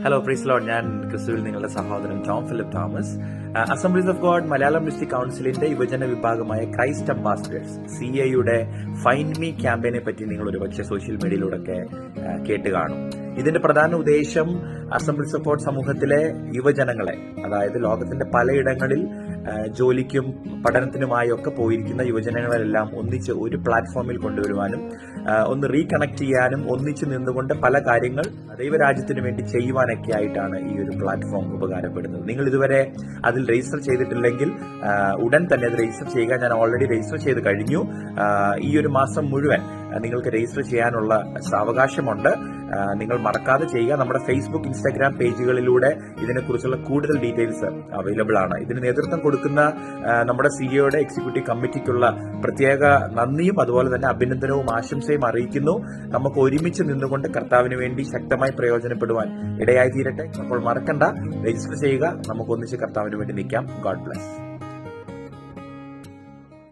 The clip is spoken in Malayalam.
Hello praise Lord. ഞാൻ ക്രിസ്തുവിൽ നിങ്ങളുടെ സഹോദരൻ Tom Philip Thomas. Assemblies of God Malayalam district കൗൺസിലിന്റെ യുവജന വിഭാഗമായ ക്രൈസ്റ്റ് അംബാസിഡേഴ്സ് CAയുടെ ഫൈൻഡ് മീ ക്യാമ്പയിനെ പറ്റി നിങ്ങൾ ഒരുപക്ഷെ സോഷ്യൽ മീഡിയയിലൂടെ കേട്ട് കാണും. ഇതിന്റെ പ്രധാന ഉദ്ദേശം അസംബ്ലീസ് ഓഫ് ഗോഡ് സമൂഹത്തിലെ യുവജനങ്ങളെ, അതായത് ലോകത്തിന്റെ പലയിടങ്ങളിൽ ജോലിക്കും പഠനത്തിനുമായി ഒക്കെ പോയിരിക്കുന്ന യുവജനങ്ങളെല്ലാം ഒന്നിച്ച് ഒരു പ്ലാറ്റ്ഫോമിൽ കൊണ്ടുവരുവാനും ഒന്ന് റീകണക്ട് ചെയ്യാനും ഒന്നിച്ച് നിന്നുകൊണ്ട് പല കാര്യങ്ങൾ ദൈവരാജ്യത്തിന് വേണ്ടി ചെയ്യുവാനൊക്കെ ആയിട്ടാണ് ഈ ഒരു പ്ലാറ്റ്ഫോം ഉപകാരപ്പെടുന്നത്. നിങ്ങൾ ഇതുവരെ അതിൽ രജിസ്റ്റർ ചെയ്തിട്ടില്ലെങ്കിൽ ഉടൻ തന്നെ അത് രജിസ്റ്റർ ചെയ്യുക. ഞാൻ ഓൾറെഡി രജിസ്റ്റർ ചെയ്ത് കഴിഞ്ഞു. ഈ ഒരു മാസം മുഴുവൻ നിങ്ങൾക്ക് രജിസ്റ്റർ ചെയ്യാനുള്ള സാവകാശമുണ്ട്. നിങ്ങൾ മറക്കാതെ ചെയ്യുക. നമ്മുടെ ഫേസ്ബുക്ക്, ഇൻസ്റ്റാഗ്രാം പേജുകളിലൂടെ ഇതിനെക്കുറിച്ചുള്ള കൂടുതൽ ഡീറ്റെയിൽസ് അവൈലബിൾ ആണ്. ഇതിന് നേതൃത്വം കൊടുക്കുന്ന നമ്മുടെ CAയുടെ എക്സിക്യൂട്ടീവ് കമ്മിറ്റിക്കുള്ള പ്രത്യേക നന്ദിയും അതുപോലെ തന്നെ അഭിനന്ദനവും ആശംസയും അറിയിക്കുന്നു. നമുക്ക് ഒരുമിച്ച് നിന്നുകൊണ്ട് കർത്താവിന് വേണ്ടി ശക്തമായി പ്രയോജനപ്പെടുവാൻ ഇടയായി തീരട്ടെ. അപ്പോൾ മറക്കണ്ട, രജിസ്റ്റർ ചെയ്യുക. നമുക്ക് ഒന്നിച്ച് കർത്താവിന് വേണ്ടി നിൽക്കാം. God bless.